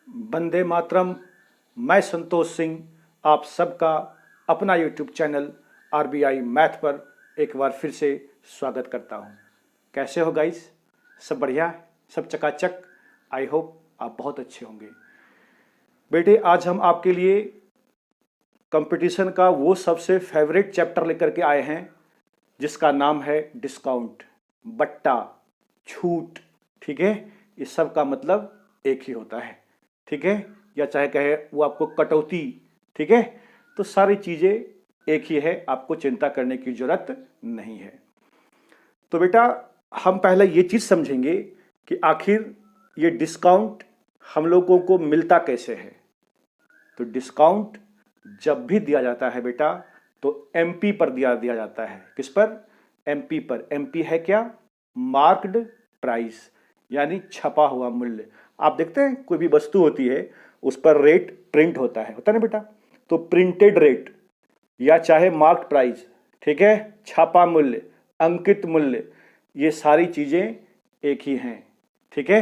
वंदे मातरम। मैं संतोष सिंह आप सबका अपना यूट्यूब चैनल आरबीआई मैथ पर एक बार फिर से स्वागत करता हूं। कैसे हो गाइस? सब बढ़िया, सब चकाचक। आई होप आप बहुत अच्छे होंगे। बेटे, आज हम आपके लिए कंपटीशन का वो सबसे फेवरेट चैप्टर लेकर के आए हैं जिसका नाम है डिस्काउंट, बट्टा, छूट। ठीक है, इस सब का मतलब एक ही होता है। ठीक है, या चाहे कहे वो आपको कटौती। ठीक है, तो सारी चीजें एक ही है, आपको चिंता करने की जरूरत नहीं है। तो बेटा, हम पहले ये चीज समझेंगे कि आखिर ये डिस्काउंट हम लोगों को मिलता कैसे है। तो डिस्काउंट जब भी दिया जाता है बेटा, तो एमपी पर दिया जाता है। किस पर? एमपी पर। एमपी है क्या? मार्क्ड प्राइस, यानी छपा हुआ मूल्य। आप देखते हैं कोई भी वस्तु होती है उस पर रेट प्रिंट होता है ना बेटा? तो प्रिंटेड रेट या चाहे मार्क्ड प्राइस, ठीक है, छापा मूल्य, अंकित मूल्य, ये सारी चीजें एक ही हैं। ठीक है,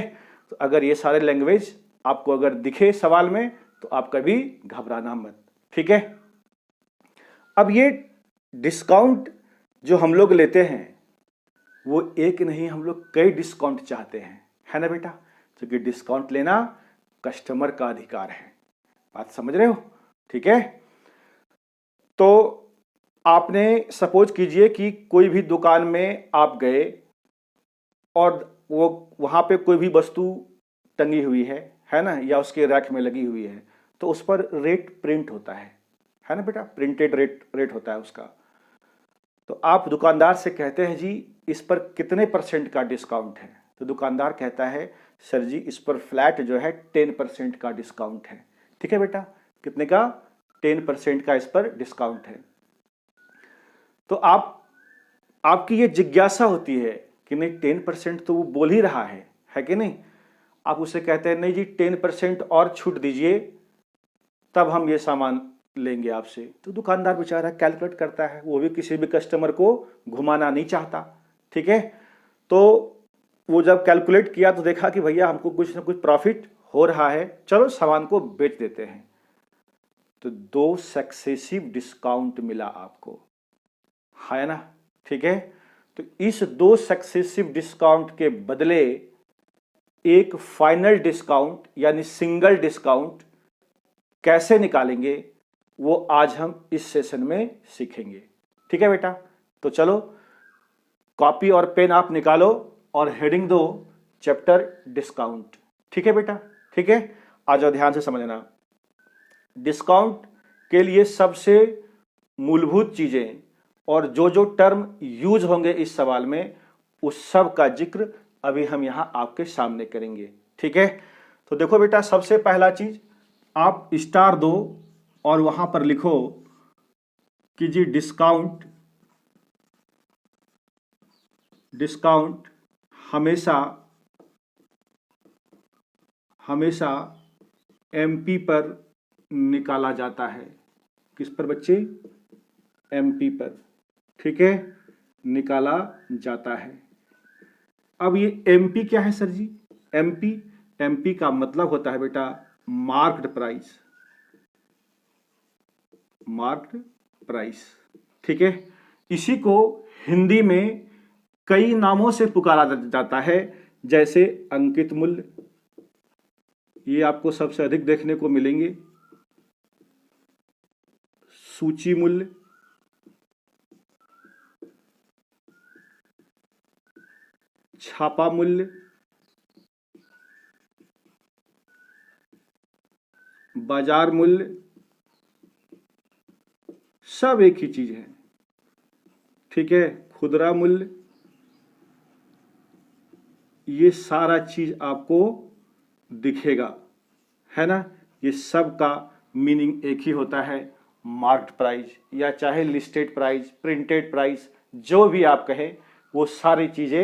तो अगर ये सारे लैंग्वेज आपको अगर दिखे सवाल में तो आप कभी घबराना मत। ठीक है, अब ये डिस्काउंट जो हम लोग लेते हैं वो एक नहीं, हम लोग कई डिस्काउंट चाहते हैं, है ना बेटा? क्योंकि डिस्काउंट लेना कस्टमर का अधिकार है। बात समझ रहे हो? ठीक है, तो आपने सपोज कीजिए कि कोई भी दुकान में आप गए और वो वहां पे कोई भी वस्तु टंगी हुई है ना, या उसके रैक में लगी हुई है, तो उस पर रेट प्रिंट होता है ना बेटा? प्रिंटेड रेट होता है उसका। तो आप दुकानदार से कहते हैं जी इस पर कितने % का डिस्काउंट है? तो दुकानदार कहता है सर जी इस पर फ्लैट जो है 10% का डिस्काउंट है। ठीक है बेटा, कितने का? 10% का इस पर डिस्काउंट है। तो आपकी ये जिज्ञासा होती है कि नहीं 10% तो वो बोल ही रहा है कि नहीं? आप उसे कहते हैं नहीं जी 10% और छूट दीजिए तब हम ये सामान लेंगे आपसे। तो दुकानदार बेचारा कैलकुलेट करता है, वो भी किसी भी कस्टमर को घुमाना नहीं चाहता। ठीक है, तो वो जब कैलकुलेट किया तो देखा कि भैया हमको कुछ ना कुछ प्रॉफिट हो रहा है, चलो सामान को बेच देते हैं। तो 2 सक्सेसिव डिस्काउंट मिला आपको, है ना? ठीक है, तो इस 2 सक्सेसिव डिस्काउंट के बदले एक फाइनल डिस्काउंट यानी सिंगल डिस्काउंट कैसे निकालेंगे वो आज हम इस सेशन में सीखेंगे। ठीक है बेटा, तो चलो कॉपी और पेन आप निकालो और हेडिंग दो चैप्टर डिस्काउंट। ठीक है बेटा? ठीक है, आ जाओ ध्यान से समझना। डिस्काउंट के लिए सबसे मूलभूत चीजें और जो टर्म यूज होंगे इस सवाल में उस सब का जिक्र अभी हम यहां आपके सामने करेंगे। ठीक है, तो देखो बेटा, सबसे पहला चीज आप स्टार दो और वहां पर लिखो कि जी डिस्काउंट हमेशा एमपी पर निकाला जाता है। किस पर बच्चे? एमपी पर। ठीक है, निकाला जाता है। अब ये एमपी क्या है सर जी? एमपी का मतलब होता है बेटा मार्क्ड प्राइस। ठीक है, इसी को हिंदी में कई नामों से पुकारा जाता है, जैसे अंकित मूल्य, ये आपको सबसे अधिक देखने को मिलेंगे, सूची मूल्य, छापा मूल्य, बाजार मूल्य, सब एक ही चीज है। ठीक है, खुदरा मूल्य, ये सारा चीज आपको दिखेगा, है ना? ये सब का मीनिंग एक ही होता है, मार्क्ड प्राइस या चाहे लिस्टेड प्राइस, प्रिंटेड प्राइस, जो भी आप कहें वो सारी चीजें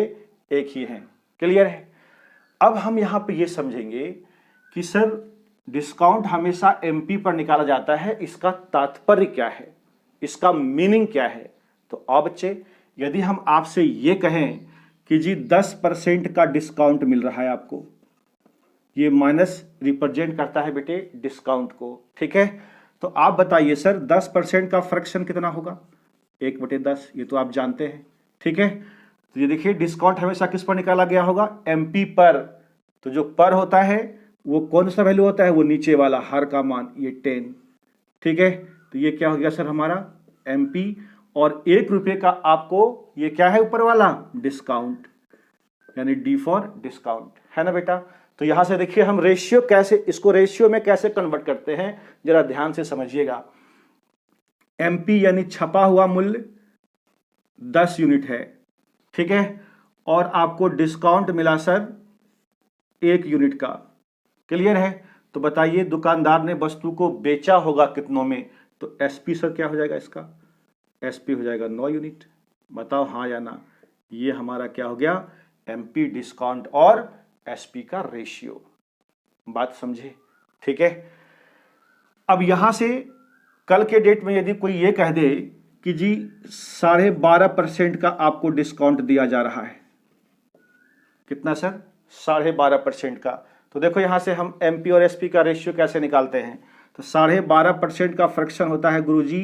एक ही हैं। क्लियर है? अब हम यहां पे ये समझेंगे कि सर डिस्काउंट हमेशा एमपी पर निकाला जाता है, इसका तात्पर्य क्या है, इसका मीनिंग क्या है? तो अब बच्चे, यदि हम आपसे ये कहें कि जी 10% का डिस्काउंट मिल रहा है आपको, ये माइनस रिप्रेजेंट करता है बेटे डिस्काउंट को। ठीक है, तो आप बताइए सर 10% का फ्रैक्शन कितना होगा? 1/10, ये तो आप जानते हैं। ठीक है, तो ये देखिए डिस्काउंट हमेशा किस पर निकाला गया होगा? एमपी पर। तो जो पर होता है वो कौन सा वैल्यू होता है? वो नीचे वाला हर का मान, ये 10। ठीक है, तो ये क्या हो गया सर हमारा एमपी, और 1 रुपये का आपको ये क्या है ऊपर वाला? डिस्काउंट, यानी डी फॉर डिस्काउंट, है ना बेटा। तो यहां से देखिए हम रेशियो कैसे, इसको रेशियो में कैसे कन्वर्ट करते हैं जरा ध्यान से समझिएगा। एमपी यानी छपा हुआ मूल्य 10 यूनिट है। ठीक है, और आपको डिस्काउंट मिला सर 1 यूनिट का। क्लियर है? तो बताइए दुकानदार ने वस्तु को बेचा होगा कितनों में? तो एसपी सर क्या हो जाएगा इसका? एसपी हो जाएगा 9 यूनिट। बताओ हाँ या ना। ये हमारा क्या हो गया? एमपी, डिस्काउंट और एसपी का रेशियो। बात समझे? ठीक है, अब यहां से कल के डेट में यदि कोई ये कह दे कि जी 12.5% का आपको डिस्काउंट दिया जा रहा है। कितना सर? 12.5% का। तो देखो यहां से हम एमपी और एसपी का रेशियो कैसे निकालते हैं। तो 12.5% का फ्रैक्शन होता है गुरुजी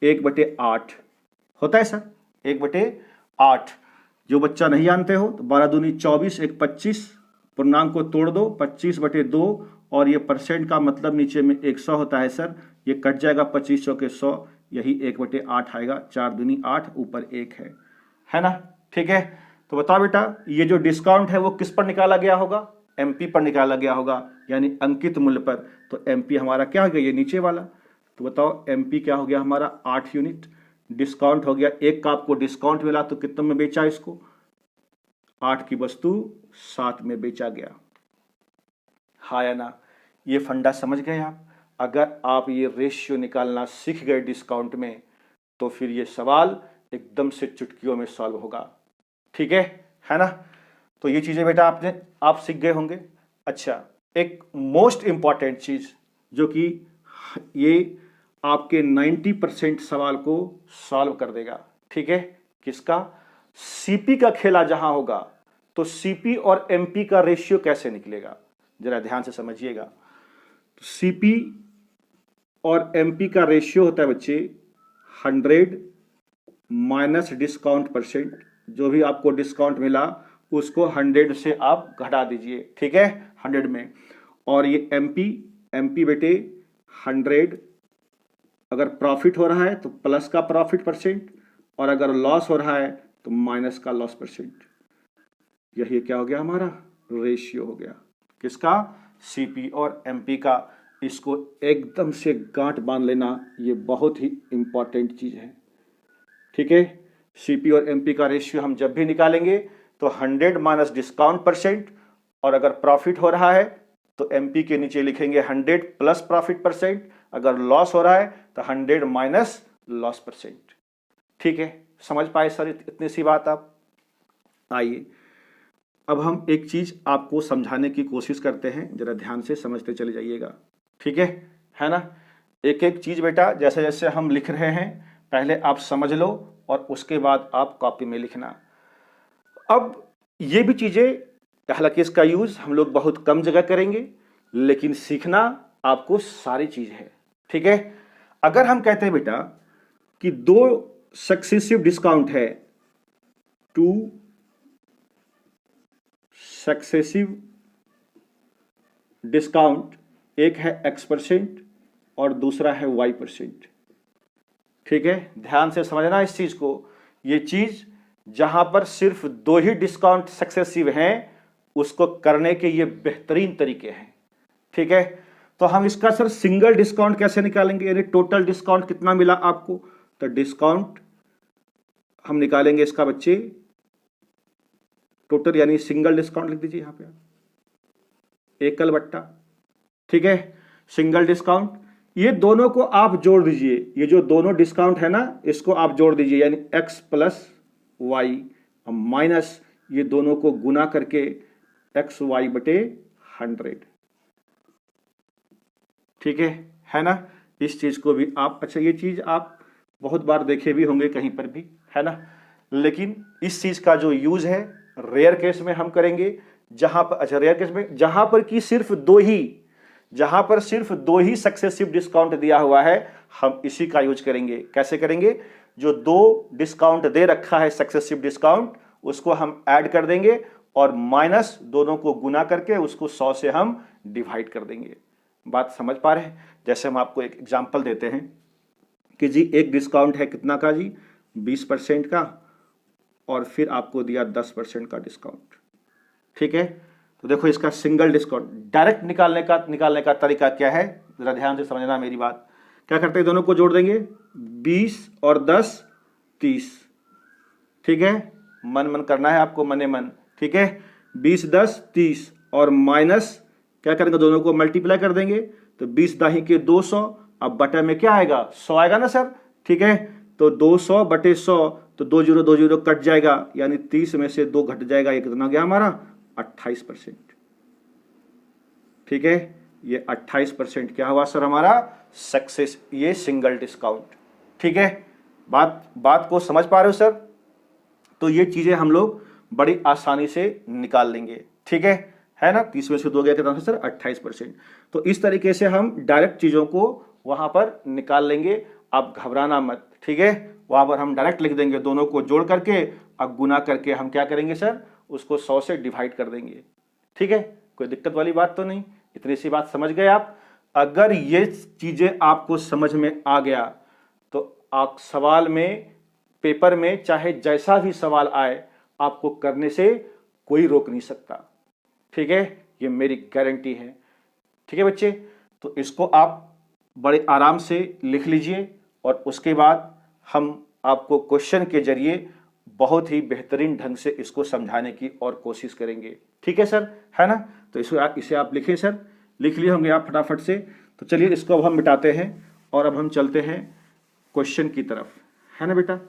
1/8 होता है सर, 1/8। जो बच्चा नहीं जानते हो तो 12 दूनी 24, 1 25, पूर्णांक को तोड़ दो 25/2, और ये परसेंट का मतलब नीचे में 100 होता है सर। ये कट जाएगा 25 100 के 100, यही 1/8 आएगा। 4 दूनी 8, ऊपर 1 है ना। ठीक है, तो बताओ बेटा ये जो डिस्काउंट है वो किस पर निकाला गया होगा? एमपी पर निकाला गया होगा, यानी अंकित मूल्य पर। तो एमपी हमारा क्या हो गया? ये नीचे वाला। तो बताओ एमपी क्या हो गया हमारा? 8 यूनिट। डिस्काउंट हो गया 1 का, आपको डिस्काउंट मिला तो कितने में बेचा इसको? 8 की वस्तु 7 में बेचा गया। हाँ या ना? ये फंडा समझ गए आप? अगर आप ये रेशियो निकालना सीख गए डिस्काउंट में तो फिर ये सवाल एकदम से चुटकियों में सॉल्व होगा। ठीक है ना। तो ये चीजें बेटा आप सीख गए होंगे। अच्छा, एक मोस्ट इंपॉर्टेंट चीज जो कि ये आपके 90% सवाल को सॉल्व कर देगा। ठीक है, किसका? सीपी का खेला जहां होगा तो सीपी और एमपी का रेशियो कैसे निकलेगा जरा ध्यान से समझिएगा। तो सीपी और एमपी का रेशियो होता है बच्चे 100 माइनस डिस्काउंट परसेंट। जो भी आपको डिस्काउंट मिला उसको 100 से आप घटा दीजिए। ठीक है, 100 में। और ये एमपी बेटे 100, अगर प्रॉफिट हो रहा है तो प्लस का प्रॉफिट परसेंट, और अगर लॉस हो रहा है तो माइनस का लॉस परसेंट। यही क्या हो गया हमारा? रेशियो हो गया। किसका? सीपी और एमपी का। इसको एकदम से गांठ बांध लेना, ये बहुत ही इंपॉर्टेंट चीज है। ठीक है, सीपी और एमपी का रेशियो हम जब भी निकालेंगे तो 100 माइनस डिस्काउंट परसेंट, और अगर प्रॉफिट हो रहा है तो एमपी के नीचे लिखेंगे 100 प्लस प्रॉफिट परसेंट, अगर लॉस हो रहा है तो 100 माइनस लॉस परसेंट। ठीक है, समझ पाए सर इतनी सी बात आप? आइए अब हम एक चीज आपको समझाने की कोशिश करते हैं, जरा ध्यान से समझते चले जाइएगा। ठीक है ना। एक एक चीज बेटा जैसे जैसे हम लिख रहे हैं पहले आप समझ लो और उसके बाद आप कॉपी में लिखना। अब ये भी चीजें, हालांकि इसका यूज हम लोग बहुत कम जगह करेंगे, लेकिन सीखना आपको सारी चीज है। ठीक है, अगर हम कहते हैं बेटा कि 2 सक्सेसिव डिस्काउंट है, 2 सक्सेसिव डिस्काउंट, एक है X% और दूसरा है Y%। ठीक है, ध्यान से समझना इस चीज को। ये चीज जहां पर सिर्फ 2 ही डिस्काउंट सक्सेसिव हैं उसको करने के ये बेहतरीन तरीके हैं। ठीक है, तो हम इसका सर सिंगल डिस्काउंट कैसे निकालेंगे, यानी टोटल डिस्काउंट कितना मिला आपको? तो डिस्काउंट हम निकालेंगे इसका बच्चे टोटल, यानी सिंगल डिस्काउंट लिख दीजिए यहां पे, एकल बट्टा। ठीक है, सिंगल डिस्काउंट, ये दोनों को आप जोड़ दीजिए। ये जो दोनों डिस्काउंट है ना इसको आप जोड़ दीजिए, यानी X प्लस Y माइनस ये दोनों को गुना करके XY/100। ठीक है ना। इस चीज को भी आप, अच्छा ये चीज आप बहुत बार देखे भी होंगे कहीं पर भी, है ना। लेकिन इस चीज का जो यूज है रेयर केस में हम करेंगे, जहां पर, अच्छा रेयर केस में जहां पर कि सिर्फ दो ही सक्सेसिव डिस्काउंट दिया हुआ है, हम इसी का यूज करेंगे। कैसे करेंगे? जो दो डिस्काउंट दे रखा है सक्सेसिव डिस्काउंट, उसको हम ऐड कर देंगे और माइनस दोनों को गुना करके उसको 100 से हम डिवाइड कर देंगे। बात समझ पा रहे हैं? जैसे हम आपको एक एग्जांपल देते हैं कि जी एक डिस्काउंट है कितना का जी, 20% का, और फिर आपको दिया 10% का डिस्काउंट। ठीक है, तो देखो इसका सिंगल डिस्काउंट डायरेक्ट निकालने का तरीका क्या है, जरा ध्यान से समझना मेरी बात। क्या करते हैं, दोनों को जोड़ देंगे, 20 और 10 30। ठीक है, मन करना है आपको, मने मन। ठीक है, 20 10 30 और माइनस क्या करेंगे, दोनों को मल्टीप्लाई कर देंगे, तो 20 दाही के 200, अब बटे में क्या आएगा, 100 आएगा ना सर। ठीक है, तो 200 बटे 100, तो 2 जीरो कट जाएगा, यानी 30 में से 2 घट जाएगा, ये कितना गया हमारा, 28%। ठीक है, ये 28% क्या हुआ सर हमारा सक्सेस, ये सिंगल डिस्काउंट। ठीक है, बात को समझ पा रहे हो सर? तो ये चीजें हम लोग बड़ी आसानी से निकाल लेंगे। ठीक है ना, 30 में से 2 गया कितना सर, 28%। तो इस तरीके से हम डायरेक्ट चीजों को वहां पर निकाल लेंगे, आप घबराना मत। ठीक है, वहां पर हम डायरेक्ट लिख देंगे, दोनों को जोड़ करके अब गुना करके हम क्या करेंगे सर, उसको 100 से डिवाइड कर देंगे। ठीक है, कोई दिक्कत वाली बात तो नहीं, इतनी सी बात समझ गए आप? अगर ये चीजें आपको समझ में आ गया तो आप सवाल में, पेपर में चाहे जैसा भी सवाल आए, आपको करने से कोई रोक नहीं सकता। ठीक है, ये मेरी गारंटी है। ठीक है बच्चे, तो इसको आप बड़े आराम से लिख लीजिए और उसके बाद हम आपको क्वेश्चन के जरिए बहुत ही बेहतरीन ढंग से इसको समझाने की और कोशिश करेंगे। ठीक है सर, है ना? तो इसे आप लिखें सर, लिख लिए होंगे आप फटाफट से। तो चलिए इसको अब हम मिटाते हैं और अब हम चलते हैं क्वेश्चन की तरफ, है ना बेटा?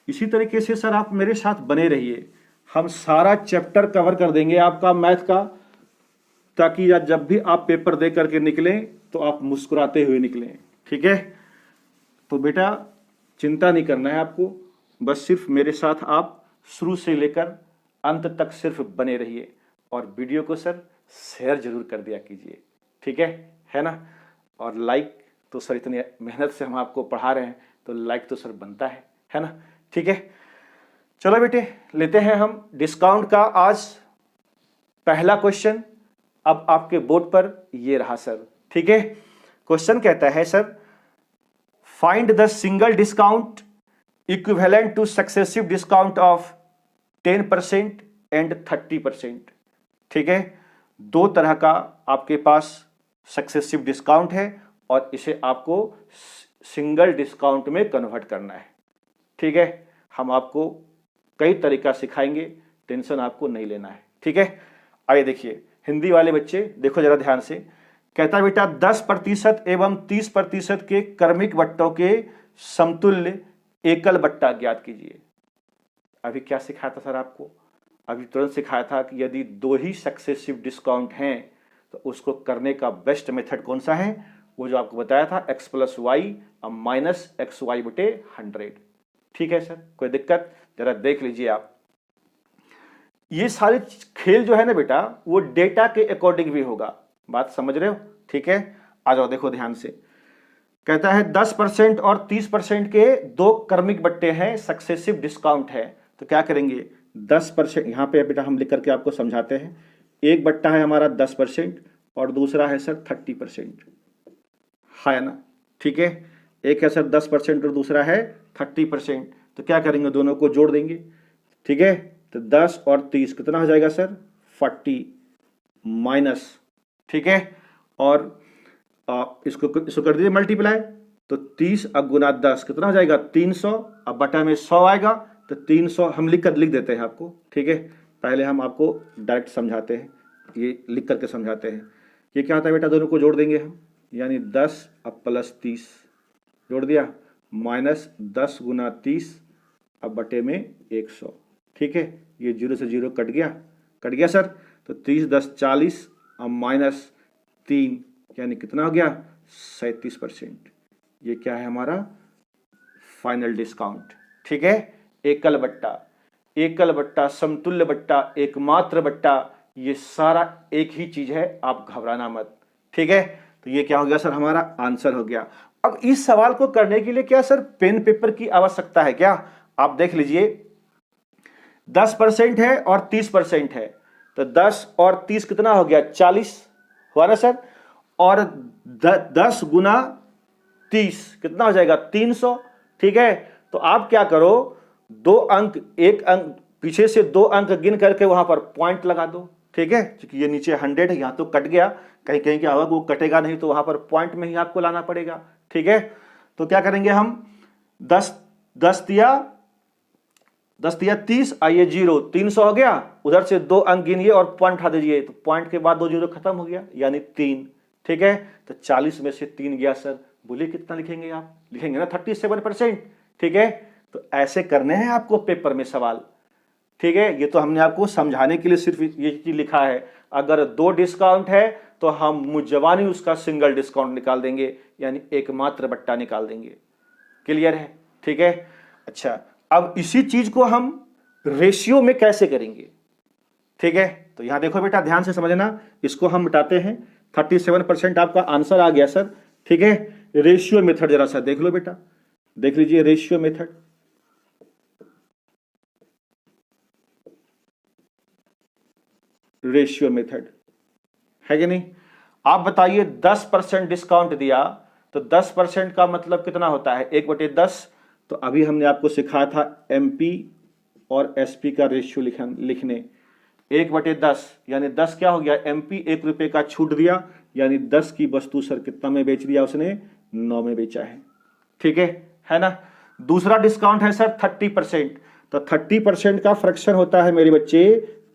इसी तरीके से सर आप मेरे साथ बने रहिए, हम सारा चैप्टर कवर कर देंगे आपका मैथ का, ताकि जब भी आप पेपर दे करके निकलें तो आप मुस्कुराते हुए निकलें। ठीक है, तो बेटा चिंता नहीं करना है आपको, बस सिर्फ मेरे साथ आप शुरू से लेकर अंत तक सिर्फ बने रहिए और वीडियो को सर शेयर जरूर कर दिया कीजिए। ठीक है ना? और लाइक तो सर इतनी मेहनत से हम आपको पढ़ा रहे हैं, तो लाइक तो सर बनता है ना? ठीक है, चलो बेटे लेते हैं हम डिस्काउंट का आज पहला क्वेश्चन। अब आपके बोर्ड पर ये रहा सर। ठीक है, क्वेश्चन कहता है sir, find the single discount equivalent two successive discount of 10% and 30%। ठीक है, दो तरह का आपके पास सक्सेसिव डिस्काउंट है और इसे आपको सिंगल डिस्काउंट में कन्वर्ट करना है। ठीक है, हम आपको कई तरीका सिखाएंगे, टेंशन आपको नहीं लेना है। ठीक है, आइए देखिए, हिंदी वाले बच्चे देखो जरा ध्यान से। कहता है बेटा 10% एवं 30% के क्रमिक बट्टों के समतुल्य एकल बट्टा ज्ञात कीजिए। अभी क्या सिखाया था सर आपको? अभी तुरंत सिखाया था कि यदि दो ही सक्सेसिव डिस्काउंट हैं तो उसको करने का बेस्ट मेथड कौन सा है, वो जो आपको बताया था x + y माइनस XY बटे 100। ठीक है सर, कोई दिक्कत? जरा देख लीजिए आप, ये सारे खेल जो है ना बेटा, वो डेटा के अकॉर्डिंग भी होगा। बात समझ रहे हो? ठीक है, आ जाओ देखो ध्यान से। कहता है 10% और 30% के दो क्रमिक बट्टे हैं, सक्सेसिव डिस्काउंट है, तो क्या करेंगे, 10% यहां पे बेटा हम लिख करके आपको समझाते हैं। एक बट्टा है हमारा 10% और दूसरा है सर 30%, है ना? ठीक है, एक है सर 10% और दूसरा है 30%, तो क्या करेंगे, दोनों को जोड़ देंगे। ठीक है, तो 10 और 30 कितना हो जाएगा सर, 40 माइनस। ठीक है, और इसको कर दीजिए मल्टीप्लाई, तो 30 गुना 10 कितना हो जाएगा, 300। अब बटा में 100 आएगा, तो 300 हम लिख देते हैं आपको। ठीक है, पहले हम आपको डायरेक्ट समझाते हैं, ये लिख करके समझाते हैं। ये क्या होता है बेटा, दोनों को जोड़ देंगे हम, यानी 10 अब प्लस 30 जोड़ दिया, माइनस 10 गुना 30 अब बटे में 100। ठीक है, ये 0 से 0 कट गया सर, तो 30 10 40 अब माइनस 3 यानी कितना हो गया, 37%। ये क्या है हमारा फाइनल डिस्काउंट। ठीक है, एकल बट्टा समतुल्य बट्टा, एकमात्र बट्टा, ये सारा एक ही चीज है, आप घबराना मत। ठीक है, तो ये क्या हो गया सर, हमारा आंसर हो गया। अब इस सवाल को करने के लिए क्या सर पेन पेपर की आवश्यकता है क्या? आप देख लीजिए 10% है और 30% है, तो 10 और 30 कितना हो गया, 40 हुआ ना सर। और 10 गुना 30 कितना हो जाएगा, 300। ठीक है, तो आप क्या करो, दो अंक, एक अंक पीछे से दो अंक गिन करके वहां पर पॉइंट लगा दो। ठीक है, क्योंकि ये नीचे 100 है, यहां तो कट गया, कहीं कहीं क्या होगा वो कटेगा नहीं, तो वहां पर पॉइंट में ही आपको लाना पड़ेगा। ठीक है, तो क्या करेंगे हम, 10 10 दिया 30, आइए 0, 300 हो गया, उधर से दो अंक गिनिए और पॉइंट हटा दीजिए, तो पॉइंट के बाद 2 जीरो खत्म हो गया, यानी 3। ठीक है, तो 40 में से 3 गया सर, बोलिए कितना लिखेंगे आप, लिखेंगे ना 37%। ठीक है, तो ऐसे करने हैं आपको पेपर में सवाल। ठीक है, ये तो हमने आपको समझाने के लिए सिर्फ ये चीज लिखा है। अगर 2 डिस्काउंट है तो हम मुजवानी उसका सिंगल डिस्काउंट निकाल देंगे, यानी एकमात्र बट्टा निकाल देंगे। क्लियर है? ठीक है, अच्छा अब इसी चीज को हम रेशियो में कैसे करेंगे? ठीक है, तो यहां देखो बेटा, ध्यान से समझना, इसको हम मिटाते हैं। 37% आपका आंसर आ गया सर। ठीक है, रेशियो मेथड जरा सा देख लो बेटा, देख लीजिए रेशियो मेथड। रेशियो मेथड है कि नहीं? आप बताइए 10% डिस्काउंट दिया तो 10% का मतलब कितना होता है, 1/10। तो अभी हमने आपको सिखाया था एमपी और एसपी का रेशियो लिखने। 1/10 यानी 10 क्या हो गया, एमपी 1 रुपए का छूट दिया, यानी 10 की वस्तु सर कितना में बेच दिया उसने, 9 में बेचा है। ठीक है ना? दूसरा डिस्काउंट है सर 30%, तो 30% का फ्रैक्शन होता है मेरे बच्चे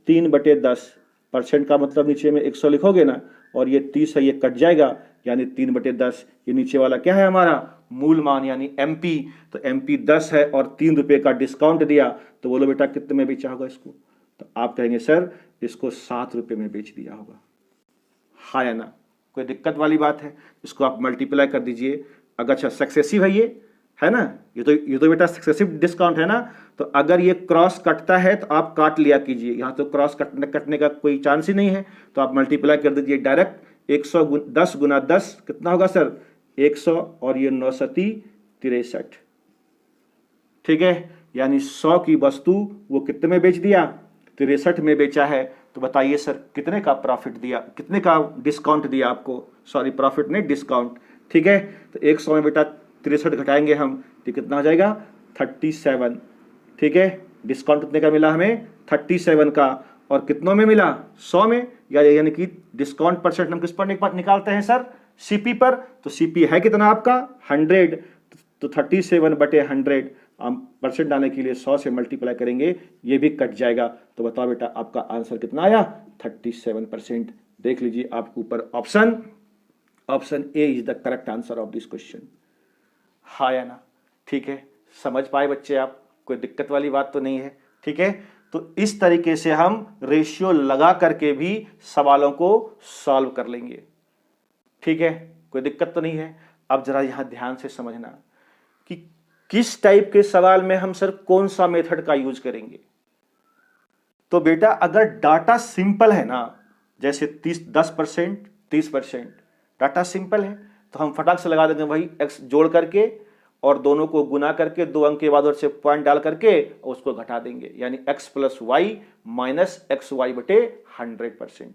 3/10। परसेंट का मतलब नीचे में 100 लिखोगे ना, और ये 30 है, ये कट जाएगा, यानी 3/10। ये नीचे वाला क्या है हमारा, मूल मान यानी एमपी। तो एमपी 10 है और 3 रुपए का डिस्काउंट दिया, तो बोलो बेटा कितने में बेचा होगा इसको? तो आप कहेंगे सर इसको 7 रुपए में बेच दिया होगा। हाँ या ना? कोई दिक्कत वाली बात है? इसको आप मल्टीप्लाई कर दीजिए। अगर अच्छा सक्सेसिव है ये, है ना, ये तो बेटा सक्सेसिव डिस्काउंट है ना। तो अगर ये क्रॉस कटता है तो आप काट लिया कीजिए, यहां तो क्रॉस कटने का कोई चांस ही नहीं है, तो आप मल्टीप्लाई कर दीजिए डायरेक्ट। 110 गुना 10 कितना होगा सर, 100, और ये 9 सती 63। ठीक है, यानी 100 की वस्तु वो कितने में बेच दिया, 63 में बेचा है। तो बताइए सर कितने का प्रॉफिट दिया, कितने का डिस्काउंट दिया आपको, सॉरी प्रॉफिट नहीं डिस्काउंट। ठीक है, तो 100 में बेटा 63 घटाएंगे हम, तो कितना हो जाएगा, 37। ठीक है, डिस्काउंट कितने का मिला हमें, 37 का, और कितनों में मिला, 100 में, यानी कि डिस्काउंट परसेंट हम किस पर निकालते हैं सर, सीपी पर। तो सीपी है कितना आपका, 100, तो 37/100 हम परसेंट डालने के लिए 100 से मल्टीप्लाई करेंगे, ये भी कट जाएगा। तो बताओ बेटा आपका आंसर कितना आया, 37%। देख लीजिए आप ऊपर option A is the correct answer of this question. हाँ या ना? ठीक है, समझ पाए बच्चे आप, कोई दिक्कत वाली बात तो नहीं है। ठीक है, तो इस तरीके से हम रेशियो लगा करके भी सवालों को सॉल्व कर लेंगे। ठीक है, कोई दिक्कत तो नहीं है। अब जरा यहां ध्यान से समझना कि किस टाइप के सवाल में हम सर कौन सा मेथड का यूज करेंगे। तो बेटा अगर डाटा सिंपल है ना, जैसे 10%, 30%, डाटा सिंपल है, तो हम फटाक से लगा देंगे वही x जोड़ करके और दोनों को गुना करके 2 अंक के बाद और से पॉइंट डाल करके उसको घटा देंगे, यानी x + y - xy/100%।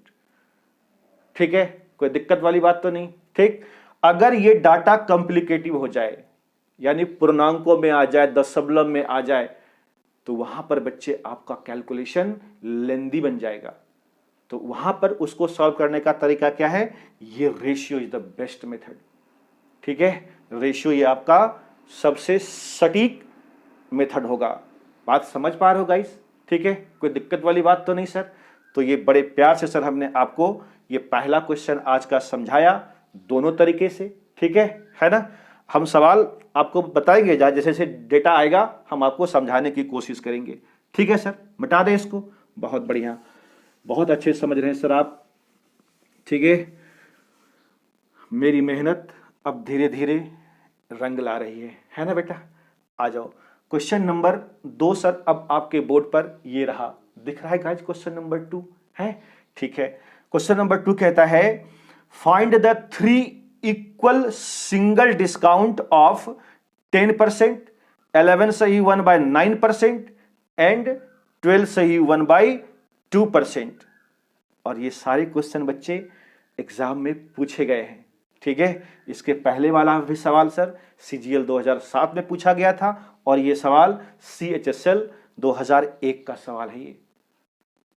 ठीक है, कोई दिक्कत वाली बात तो नहीं। ठीक, अगर ये डाटा कॉम्प्लिकेटिव हो जाए, यानी पूर्णांकों में आ जाए, दशमलव में आ जाए, तो वहां पर बच्चे आपका कैलकुलेशन लेंदी बन जाएगा। तो वहां पर उसको सॉल्व करने का तरीका क्या है, ये ratio is the best method. ठीक है, रेशियो ये आपका सबसे सटीक मेथड होगा। बात समझ पा रहे हो गाइस? ठीक है, कोई दिक्कत वाली बात तो नहीं सर। तो ये बड़े प्यार से सर हमने आपको ये पहला क्वेश्चन आज का समझाया दोनों तरीके से। ठीक है ना? हम सवाल आपको बताएंगे, जैसे जैसे डेटा आएगा हम आपको समझाने की कोशिश करेंगे। ठीक है सर, मिटा दें इसको। बहुत बढ़िया, बहुत अच्छे समझ रहे हैं सर आप। ठीक है, मेरी मेहनत अब धीरे धीरे रंग ला रही है ना बेटा? आ जाओ, क्वेश्चन नंबर 2 सर अब आपके बोर्ड पर ये रहा, दिख रहा है गाइस, क्वेश्चन नंबर 2 है। ठीक है। क्वेश्चन नंबर 2 कहता है find the 3 equal single discount of 10%, 11 सही 1/9% एंड 12 सही 1/2%। और ये सारे क्वेश्चन बच्चे एग्जाम में पूछे गए हैं, ठीक है। इसके पहले वाला भी सवाल सर CGL 2007 में पूछा गया था और ये सवाल CHSL 2001 का सवाल है। ये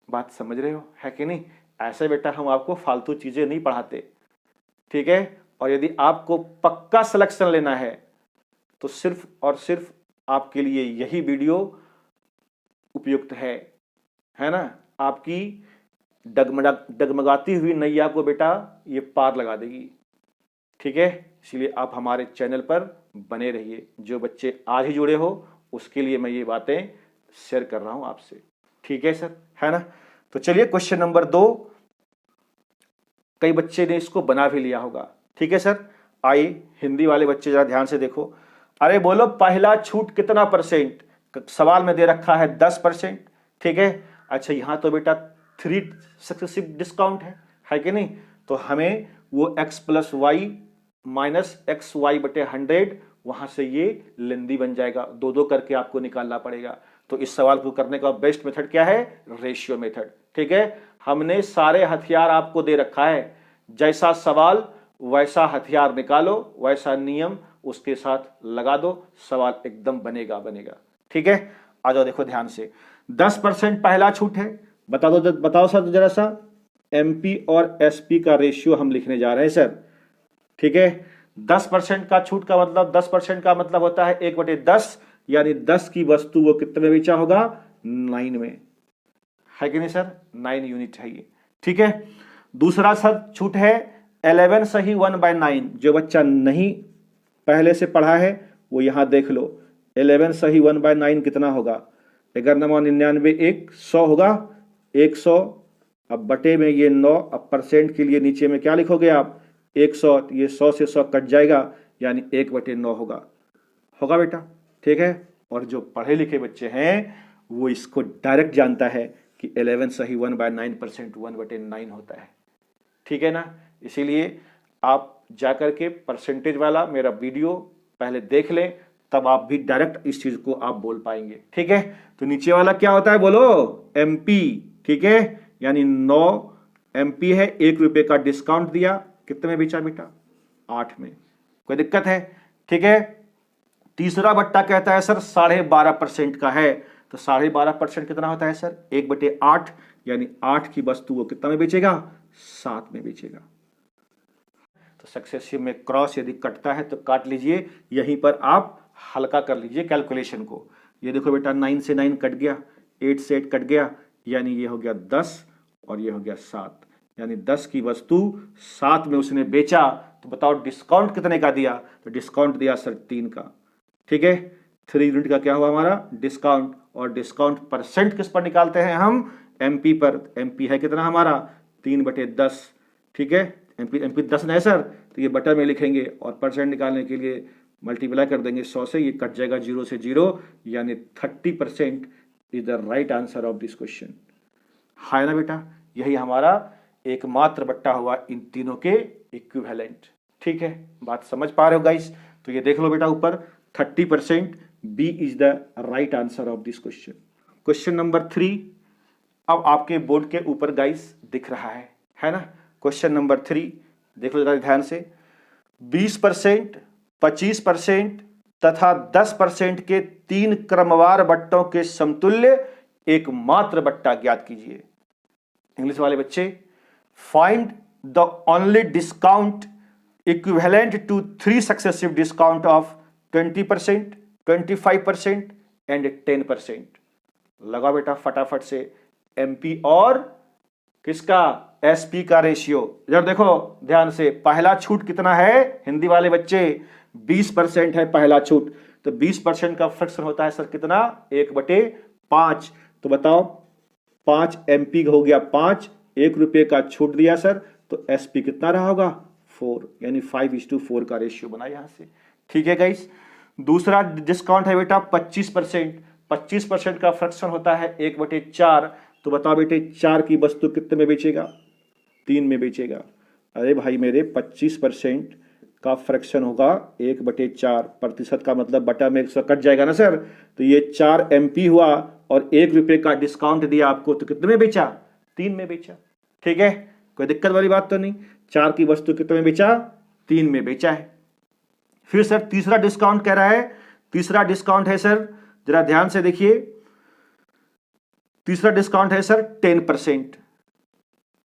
बात समझ रहे हो है कि नहीं? ऐसे बेटा हम आपको फालतू चीजें नहीं पढ़ाते, ठीक है। और यदि आपको पक्का सिलेक्शन लेना है तो सिर्फ और सिर्फ आपके लिए यही वीडियो उपयुक्त है ना। आपकी डगमगाती हुई नैया को बेटा ये पार लगा देगी, ठीक है। इसलिए आप हमारे चैनल पर बने रहिए। जो बच्चे आज ही जुड़े हो उसके लिए मैं ये बातें शेयर कर रहा हूं आपसे, ठीक है सर, है ना। तो चलिए क्वेश्चन नंबर 2, कई बच्चे ने इसको बना भी लिया होगा, ठीक है सर। आइए हिंदी वाले बच्चे जरा ध्यान से देखो। अरे बोलो पहला छूट कितना परसेंट? सवाल में दे रखा है 10%, ठीक है। अच्छा यहां तो बेटा 3 सक्सेसिव डिस्काउंट है कि नहीं? तो हमें वो x + y - xy/100 वहां से ये लेंदी बन जाएगा, 2-2 करके आपको निकालना पड़ेगा। तो इस सवाल को करने का बेस्ट मेथड क्या है? रेशियो मेथड, ठीक है। हमने सारे हथियार आपको दे रखा है, जैसा सवाल वैसा हथियार निकालो, वैसा नियम उसके साथ लगा दो, सवाल एकदम बनेगा, ठीक है। आ जाओ देखो ध्यान से। 10% पहला छूट है, बताओ सर जरा सा। MP और SP का रेशियो हम लिखने जा रहे हैं सर, ठीक है। 10% का छूट का मतलब 10% का मतलब होता है 1/10, यानी 10 की वस्तु वो कितने में बेचा होगा? 9 में, है कि नहीं सर? 9 यूनिट है ये, ठीक है। दूसरा सर छूट है 11 सही 1/9। जो बच्चा नहीं पहले से पढ़ा है वो यहां देख लो। 11 सही 1/9 कितना होगा? 11×99 100 होगा, 100। अब बटे में ये 9, अब परसेंट के लिए नीचे में क्या लिखोगे आप? 100। ये 100 से 100 कट जाएगा, यानी 1/9 होगा बेटा, ठीक है। और जो पढ़े लिखे बच्चे हैं वो इसको डायरेक्ट जानता है कि 11 सही 1/9% 1/9 होता है, ठीक है ना। इसीलिए आप जाकर के परसेंटेज वाला मेरा वीडियो पहले देख लें, तब आप भी डायरेक्ट इस चीज को आप बोल पाएंगे, ठीक है। तो नीचे वाला क्या होता है बोलो? MP, ठीक है। यानी 9 MP है, 1 रुपए का डिस्काउंट दिया, कितने में बेचा बेटा? 8 में। कोई दिक्कत है? ठीक है। तीसरा बट्टा कहता है सर 12.5% का है, तो 12.5% कितना होता है सर? 1/8, यानी 8 की वस्तु वो कितना में बेचेगा? 7 में बेचेगा। तो सक्सेसिव में क्रॉस यदि कटता है तो काट लीजिए, यहीं पर आप हल्का कर लीजिए कैलकुलेशन को। ये देखो बेटा 9 से 9 कट गया, 8 से 8 कट गया, यानी ये हो गया 10 और ये हो गया 7, यानी 10 की वस्तु 7 में उसने बेचा। तो बताओ डिस्काउंट कितने का दिया? तो डिस्काउंट दिया सर 3 का, ठीक है। 3 यूनिट का क्या हुआ हमारा? डिस्काउंट। और डिस्काउंट परसेंट किस पर निकालते हैं हम? MP पर। MP है कितना हमारा? 3/10, ठीक है। MP 10 है सर, तो ये बटा में लिखेंगे और परसेंट निकालने के लिए मल्टीप्लाई कर देंगे 100 से, ये कट जाएगा 0 से 0, यानी 30% is the right answer of this question, है ना बेटा। यही हमारा एकमात्र बट्टा हुआ इन तीनों के इक्विवेलेंट, ठीक है। बात समझ पा रहे हो गाइस? तो ये देख लो बेटा ऊपर 30%, B is the right answer of this question. Question number 3 अब आपके बोर्ड के ऊपर गाइस दिख रहा है ना। क्वेश्चन नंबर 3 देख लो जरा ध्यान से। 20%, 25% तथा 10% के 3 क्रमवार बट्टों के समतुल्य एकमात्र बट्टा ज्ञात कीजिए। इंग्लिश वाले बच्चे, find the only discount equivalent to 3 successive discount of 20%, 25% and 10%। लगा बेटा फटाफट से MP और किसका? SP का रेशियो। जब देखो ध्यान से, पहला छूट कितना है हिंदी वाले बच्चे? 20% है पहला छूट, तो 20% का फ्रैक्शन होता है सर कितना? 1/5। तो बताओ 5 MP हो गया 5, 1 रुपये का छूट दिया सर, तो SP कितना रहा होगा? 4, यानी 5:4 का रेशियो बना यहां से, ठीक है गाइस। दूसरा डिस्काउंट है बेटा 25%। 25% का फ्रैक्शन होता है 1/4, तो बताओ बेटे 4 की वस्तु कितने में बेचेगा? 3 में बेचेगा। अरे भाई मेरे 25% का फ्रैक्शन होगा 1/4 प्रतिशत का मतलब बटा में 100 कट जाएगा ना सर। तो ये 4 MP हुआ और 1 रुपये का डिस्काउंट दिया आपको, तो कितने में बेचा? 3 में बेचा। ठीक है, कोई दिक्कत वाली बात तो नहीं। 4 की वस्तु कितने में बेचा? 3 में बेचा है। फिर सर तीसरा डिस्काउंट कह रहा है, तीसरा डिस्काउंट है सर, जरा ध्यान से देखिए, तीसरा डिस्काउंट है सर 10%।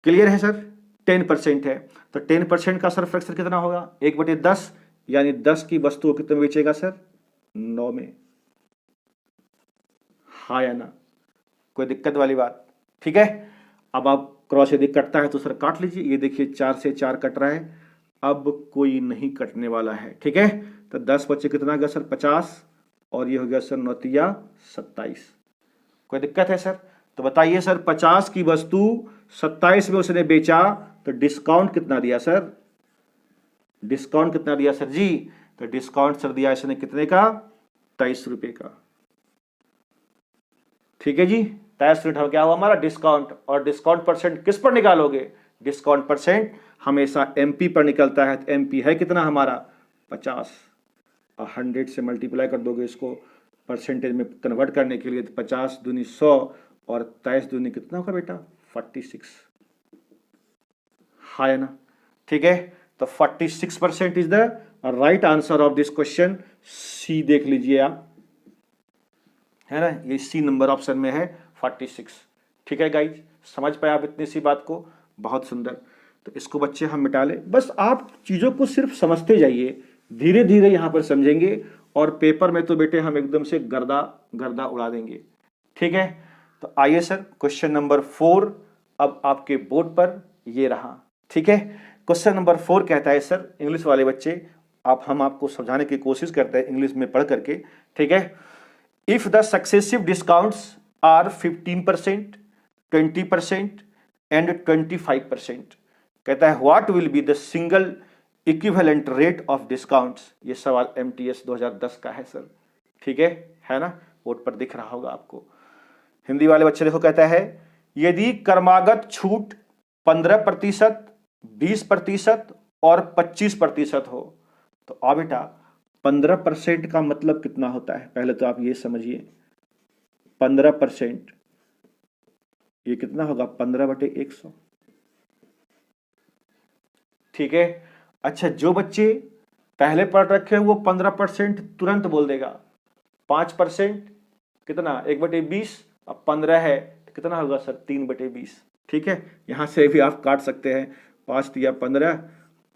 क्लियर है सर? 10% है। तो 10% का सर फ्रैक्शन कितना होगा? 1/10, यानी 10 की वस्तु को कितने में बेचेगा सर? 9 में। हाँ या ना? कोई दिक्कत वाली बात? ठीक है, अब आप क्रॉस यदि कटता है तो सर काट लीजिए। ये देखिए 4 से 4 कट रहा है, अब कोई नहीं कटने वाला है। ठीक है, तो 10 बच्चे कितना गया सर? 50, और ये हो गया सर 9 तिया 27। कोई दिक्कत है सर? तो बताइए सर 50 की वस्तु 27 में उसने बेचा, तो डिस्काउंट कितना दिया सर? डिस्काउंट कितना दिया सर जी? तो डिस्काउंट सर दिया इसने कितने का? 23 रुपए का। ठीक है जी, 23 यूनिट क्या हुआ हमारा? डिस्काउंट। और डिस्काउंट परसेंट किस पर निकालोगे? डिस्काउंट परसेंट हमेशा MP पर निकलता है। तो MP है कितना हमारा? 50। 100 से मल्टीप्लाई कर दोगे इसको परसेंटेज में कन्वर्ट करने के लिए, तो 50 दूनी 100 और 23 दूनी कितना होगा बेटा? 46। हाँ है ना? ठीक है, तो 46% is the right answer of this question. C देख लीजिए आप, है ना, ये सी नंबर ऑप्शन में है 46। ठीक है गाइज, समझ पाए आप इतनी सी बात को? बहुत सुंदर। तो इसको बच्चे हम मिटा ले, बस आप चीजों को सिर्फ समझते जाइए, धीरे धीरे यहां पर समझेंगे, और पेपर में तो बेटे हम एकदम से गर्दा गर्दा उड़ा देंगे। ठीक है, तो आइए सर क्वेश्चन नंबर 4 अब आपके बोर्ड पर ये रहा। ठीक है, क्वेश्चन नंबर 4 कहता है सर, इंग्लिश वाले बच्चे हम आपको समझाने की कोशिश करते हैं इंग्लिश में पढ़ करके। ठीक है, if the successive discounts are 15%, 20% and 25%, कहता है what will be the single equivalent rate of discounts. ये सवाल MTS 2010 का है सर। ठीक है ना, बोर्ड पर दिख रहा होगा आपको। हिंदी वाले बच्चे देखो, कहता है यदि क्रमागत छूट 15%, 20% और 25% हो, तो आ बेटा 15% का मतलब कितना होता है? पहले तो आप ये समझिए, 15% ये कितना होगा? 15/100। ठीक है, अच्छा जो बच्चे पहले पढ़ रखे वो 15% तुरंत बोल देगा। 5% कितना? 1/20। अब 15 है तो कितना होगा सर? 3/20। ठीक है, यहां से भी आप काट सकते हैं, 5 दिया 15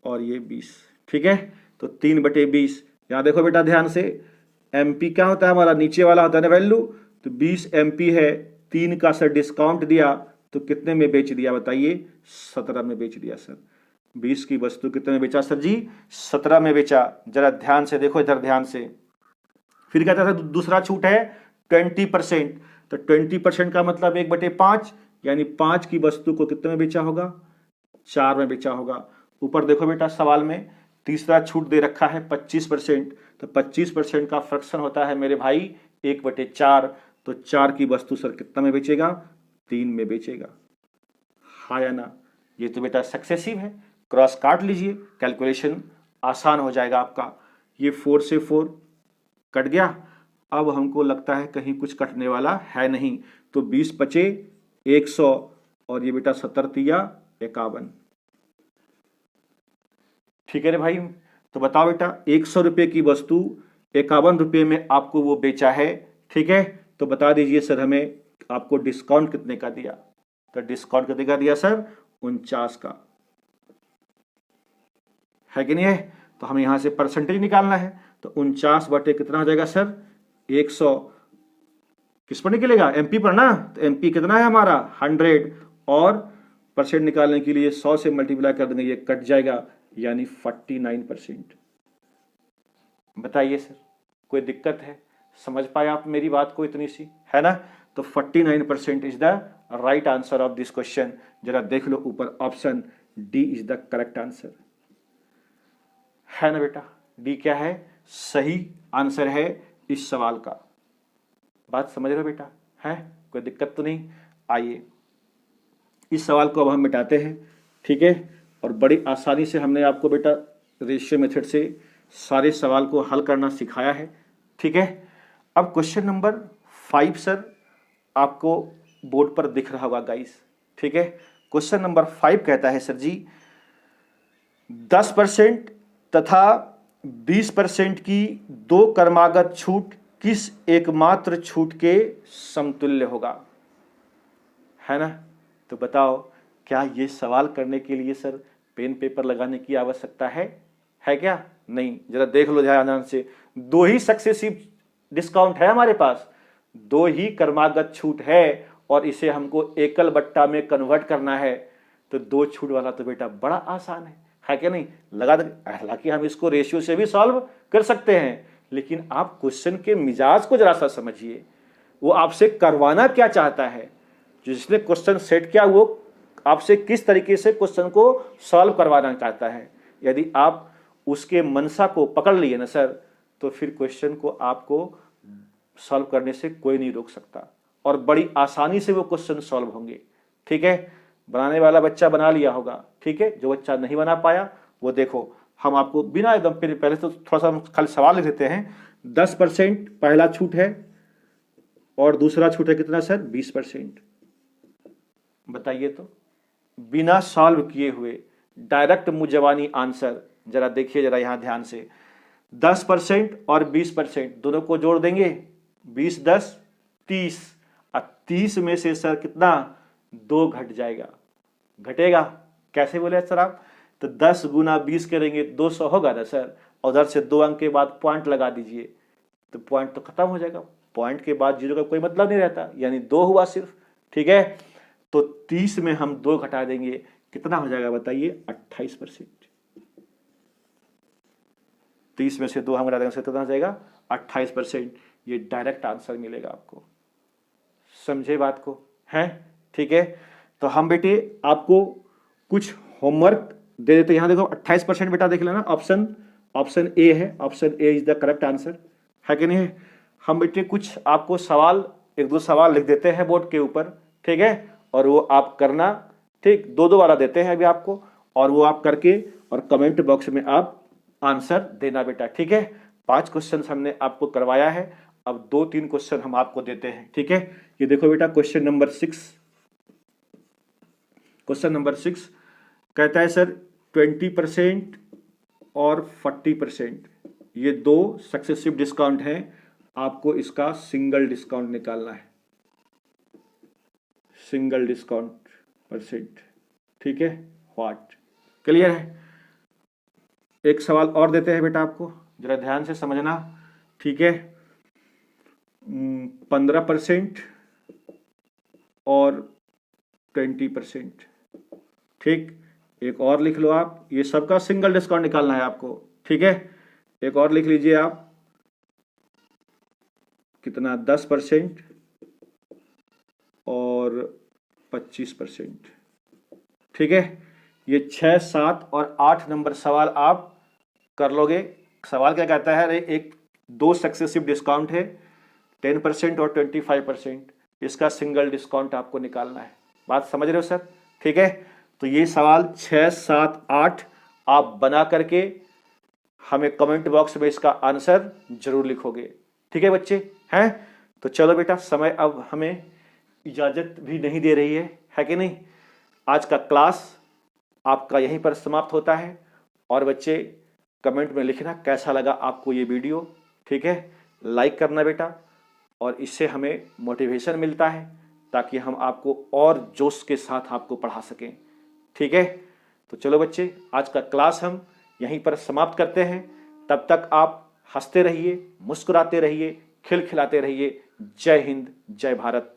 और ये 20। ठीक है, तो 3/20। यहां देखो बेटा ध्यान से, MP क्या होता है हमारा? नीचे वाला होता है ना वैल्यू। तो 20 MP है, 3 का सर डिस्काउंट दिया तो कितने में बेच दिया बताइए? 17 में बेच दिया सर। 20 की वस्तु कितने में बेचा सर जी? 17 में बेचा। जरा ध्यान से देखो इधर, ध्यान से। फिर कहता था दूसरा छूट है 20%। तो 20% का मतलब 1/5, यानी 5 की वस्तु को कितने में बेचा होगा? 4 में बेचा होगा। ऊपर देखो बेटा सवाल में तीसरा छूट दे रखा है 25%। तो 25% का फ्रैक्शन होता है मेरे भाई 1/4। तो 4 की वस्तु सर कितना में बेचेगा? 3 में बेचेगा। हाँ या ना? ये तो बेटा सक्सेसिव है, क्रॉस काट लीजिए, कैलकुलेशन आसान हो जाएगा आपका। ये 4 से 4 कट गया। अब हमको लगता है कहीं कुछ कटने वाला है नहीं, तो 20 बचे 100 और ये बेटा 70 तिया 51। ठीक है रे भाई, तो बताओ बेटा 100 रुपये की वस्तु 51 रुपये में आपको वो बेचा है। ठीक है, तो बता दीजिए सर हमें आपको डिस्काउंट कितने का दिया? तो डिस्काउंट कितने का दिया सर? 49 का। है कि नहीं है? तो हमें यहां से परसेंटेज निकालना है, तो 49 बटे कितना हो जाएगा सर? 100। किस पर निकलेगा? MP पर ना। तो MP कितना है हमारा? 100, और परसेंट निकालने के लिए 100 से मल्टीप्लाई कर देंगे, ये कट जाएगा, यानी 49%। बताइए सर कोई दिक्कत है? समझ पाए आप मेरी बात को इतनी सी, है ना? तो 49% is the right answer of this question. जरा देख लो ऊपर, option D is the correct answer, है ना बेटा? D क्या है? सही आंसर है इस सवाल का। बात समझ रहे हो बेटा? है कोई दिक्कत तो नहीं? आइए इस सवाल को अब हम मिटाते हैं, ठीक है। और बड़ी आसानी से हमने आपको बेटा रेशियो मेथड से सारे सवाल को हल करना सिखाया है, ठीक है। अब क्वेश्चन नंबर 5 सर आपको बोर्ड पर दिख रहा होगा गाइस, ठीक है। क्वेश्चन नंबर 5 कहता है सर जी 10% तथा 20% की दो क्रमागत छूट किस एकमात्र छूट के समतुल्य होगा, है ना। तो बताओ क्या ये सवाल करने के लिए सर पेन पेपर लगाने की आवश्यकता है क्या? नहीं, जरा देख लो ध्यान से। दो ही सक्सेसिव डिस्काउंट है हमारे पास, दो ही क्रमागत छूट है और इसे हमको एकल बट्टा में कन्वर्ट करना है, तो दो छूट वाला तो बेटा बड़ा आसान है क्या नहीं? लगा दे। हालांकि हम इसको रेशियो से भी सॉल्व कर सकते हैं, लेकिन आप क्वेश्चन के मिजाज को जरा सा समझिए, वो आपसे करवाना क्या चाहता है। जिसने क्वेश्चन सेट किया वो आपसे किस तरीके से क्वेश्चन को सॉल्व करवाना चाहता है। यदि आप उसके मनसा को पकड़ लिए ना सर, तो फिर क्वेश्चन को आपको सॉल्व करने से कोई नहीं रोक सकता और बड़ी आसानी से वो क्वेश्चन सॉल्व होंगे, ठीक है। बनाने वाला बच्चा बना लिया होगा, ठीक है। जो बच्चा नहीं बना पाया वो देखो, हम आपको बिना एकदम पहले तो थोड़ा सा खाली सवाल लिख देते हैं। 10% पहला छूट है और दूसरा छूट है कितना सर? 20%। बताइए तो, बिना सॉल्व किए हुए डायरेक्ट मुंह आंसर। जरा देखिए जरा यहां ध्यान से, 10% और 20% दोनों को जोड़ देंगे, 20 10 30। अब 30 में से सर कितना? 2 घट जाएगा, घटेगा। कैसे बोले सर आप? तो 10 गुना 20 करेंगे 200 होगा ना सर, और उधर से 2 अंक के बाद पॉइंट लगा दीजिए, तो पॉइंट तो खत्म हो जाएगा। पॉइंट के बाद जीरो का कोई मतलब नहीं रहता, यानी 2 हुआ सिर्फ, ठीक है। तो 30 में हम 2 घटा देंगे, कितना हो जाएगा बताइए? 28%। 30 में से 2 हम घटा देंगे, कितना हो जाएगा? 28%। ये डायरेक्ट आंसर मिलेगा आपको। समझे बात को? है, ठीक है। तो हम बेटे आपको कुछ होमवर्क दे देते। यहां देखो 28% बेटा देख लेना, ऑप्शन ए है, option A is the correct answer, है कि नहीं है। हम बेटे कुछ आपको सवाल, एक दो सवाल लिख देते हैं बोर्ड के ऊपर, ठीक है, और वो आप करना, ठीक। 2-2 वाला देते हैं अभी आपको, और वो आप करके और कमेंट बॉक्स में आप आंसर देना बेटा, ठीक है। 5 क्वेश्चन हमने आपको करवाया है, अब 2-3 क्वेश्चन हम आपको देते हैं, ठीक है। ये देखो बेटा क्वेश्चन नंबर 6, क्वेश्चन नंबर 6 कहता है सर 20% और 40%, ये दो सक्सेसिव डिस्काउंट हैं, आपको इसका सिंगल डिस्काउंट निकालना है, सिंगल डिस्काउंट परसेंट, ठीक है। व्हाट, क्लियर है। एक सवाल और देते हैं बेटा आपको, जरा ध्यान से समझना, ठीक है। 15% और 20%, ठीक। एक और लिख लो आप, ये सबका सिंगल डिस्काउंट निकालना है आपको, ठीक है। एक और लिख लीजिए आप, कितना? 10% और 25%, ठीक है। ये 6, 7 और 8 नंबर सवाल आप कर लोगे। सवाल क्या कहता है? एक दो सक्सेसिव डिस्काउंट है, 10% और 25%, इसका सिंगल डिस्काउंट आपको निकालना है। बात समझ रहे हो सर? ठीक है। तो ये सवाल 6, 7, 8 आप बना करके हमें कमेंट बॉक्स में इसका आंसर जरूर लिखोगे, ठीक है बच्चे? हैं तो चलो बेटा, समय अब हमें इजाजत भी नहीं दे रही है कि नहीं। आज का क्लास आपका यहीं पर समाप्त होता है, और बच्चे कमेंट में लिखना कैसा लगा आपको ये वीडियो, ठीक है। लाइक करना बेटा, और इससे हमें मोटिवेशन मिलता है ताकि हम आपको और जोश के साथ आपको पढ़ा सकें, ठीक है। तो चलो बच्चे, आज का क्लास हम यहीं पर समाप्त करते हैं। तब तक आप हंसते रहिए, मुस्कुराते रहिए, खिलखिलाते रहिए। जय हिंद, जय भारत।